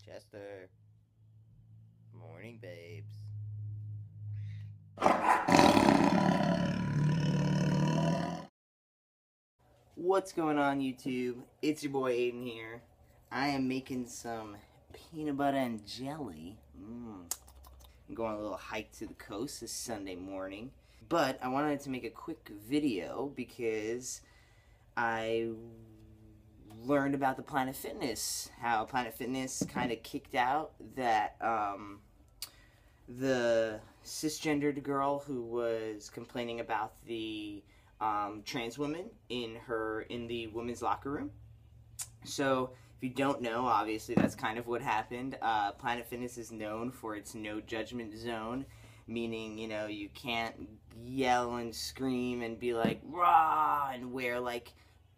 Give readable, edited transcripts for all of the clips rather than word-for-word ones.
Chester. Morning, babes. What's going on, YouTube? It's your boy Aydian here. I am making some peanut butter and jelly. I'm going on a little hike to the coast this Sunday morning. But I wanted to make a quick video because I learned about the Planet Fitness. How Planet Fitness kind of kicked out that the cisgendered girl who was complaining about the trans woman in the women's locker room. So if you don't know, obviously that's kind of what happened. Planet Fitness is known for its no judgment zone, meaning, you know, you can't yell and scream and be like rah and wear like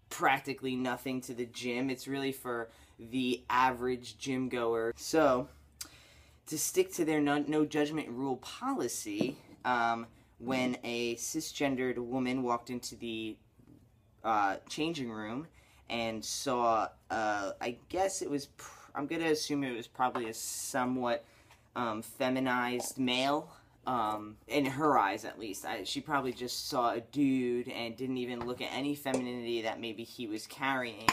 practically nothing to the gym. It's really for the average gym goer. So to stick to their no judgment rule policy, when a cisgendered woman walked into the changing room and saw, I guess it was, I'm going to assume it was probably a somewhat feminized male, in her eyes at least. She probably just saw a dude and didn't even look at any femininity that maybe he was carrying.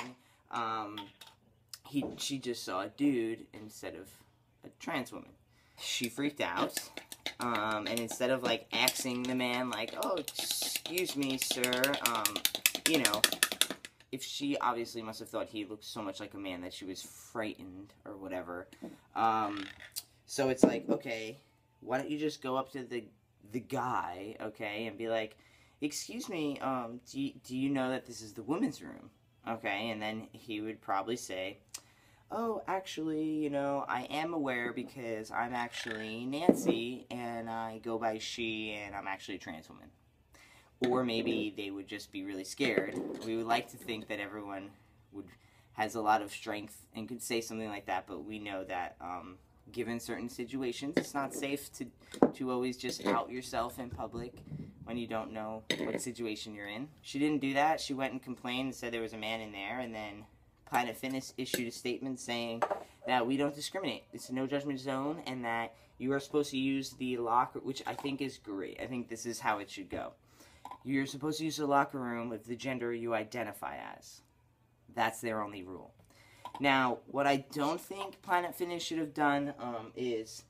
She just saw a dude instead of a trans woman. She freaked out. And instead of, like, asking the man, like, oh, excuse me, sir, you know, if she obviously must have thought he looked so much like a man that she was frightened or whatever. So it's like, okay, why don't you just go up to the guy, okay, and be like, excuse me, do you know that this is the women's room? Okay, and then he would probably say, oh, actually, you know, I am aware because I'm actually Nancy, and I go by she, and I'm actually a trans woman. Or maybe they would just be really scared. We would like to think that everyone has a lot of strength and could say something like that, but we know that, given certain situations, it's not safe to always just out yourself in public when you don't know what situation you're in. She didn't do that. She went and complained and said there was a man in there, and then Planet Fitness issued a statement saying that we don't discriminate. It's a no judgment zone, and that you are supposed to use the locker, which I think is great. I think this is how it should go. You're supposed to use the locker room of the gender you identify as. That's their only rule. Now, what I don't think Planet Fitness should have done is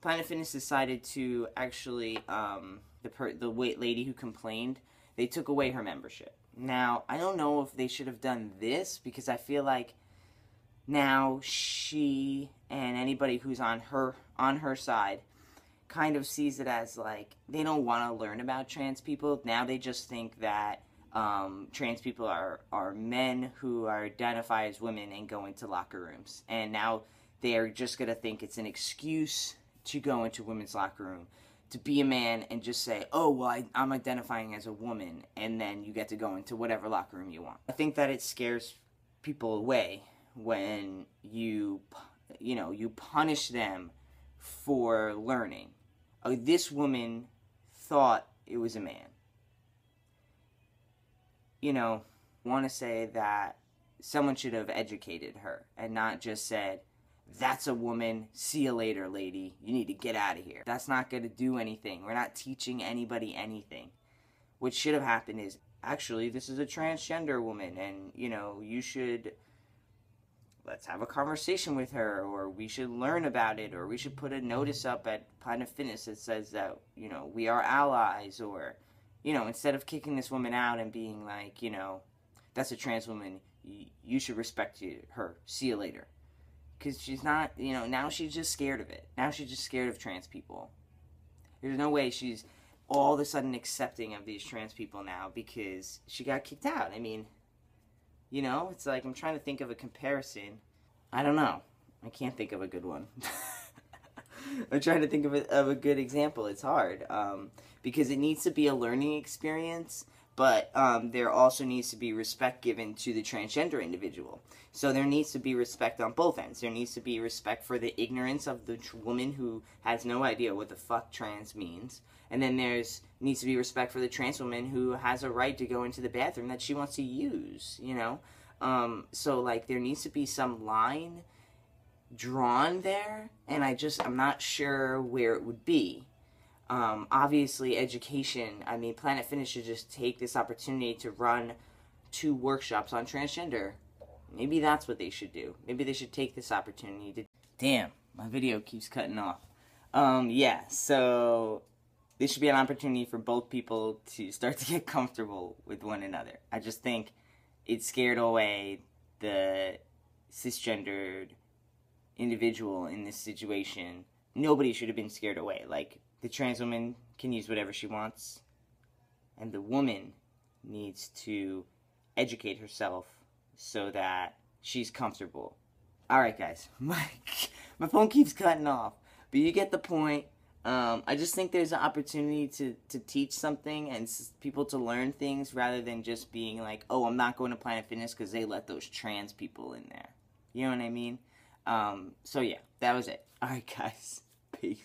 Planet Fitness decided to actually, the wait lady who complained, they took away her membership. Now, I don't know if they should have done this, because I feel like now she and anybody who's on her side kind of sees it as like they don't want to learn about trans people. Now they just think that trans people are men who identify as women and go into locker rooms. And now they're just going to think it's an excuse to go into women's locker room, to be a man and just say, oh, well, I'm identifying as a woman, and then you get to go into whatever locker room you want. I think that it scares people away when you punish them for learning. Oh, this woman thought it was a man. You know, want to say that someone should have educated her and not just said, that's a woman, see you later, lady, you need to get out of here. That's not going to do anything. We're not teaching anybody anything. What should have happened is, actually, this is a transgender woman, and, you know, you should, let's have a conversation with her, or we should learn about it, or we should put a notice up at Planet Fitness that says that, you know, we are allies, or, you know, instead of kicking this woman out and being like, you know, that's a trans woman, you should respect her, see you later. Because she's not, you know, now she's just scared of it. Now she's just scared of trans people. There's no way she's all of a sudden accepting of these trans people now because she got kicked out. I mean, you know, it's like I'm trying to think of a comparison. I don't know. I can't think of a good one. I'm trying to think of a good example. It's hard because it needs to be a learning experience, but there also needs to be respect given to the transgender individual. So there needs to be respect on both ends. There needs to be respect for the ignorance of the woman who has no idea what the fuck trans means. And then needs to be respect for the trans woman who has a right to go into the bathroom that she wants to use, you know? So, like, there needs to be some line drawn there, and I'm not sure where it would be. Obviously, education, I mean, Planet Fitness should just take this opportunity to run 2 workshops on transgender. Maybe that's what they should do. Maybe they should take this opportunity to... Damn, my video keeps cutting off. Yeah, so this should be an opportunity for both people to start to get comfortable with one another. I just think it scared away the cisgendered individual in this situation. Nobody should have been scared away. Like, the trans woman can use whatever she wants, and the woman needs to educate herself so that she's comfortable. Alright, guys, my phone keeps cutting off, but you get the point. I just think there's an opportunity to teach something and people to learn things rather than just being like, oh, I'm not going to Planet Fitness because they let those trans people in there. You know what I mean? So yeah, that was it. Alright, guys. Peace.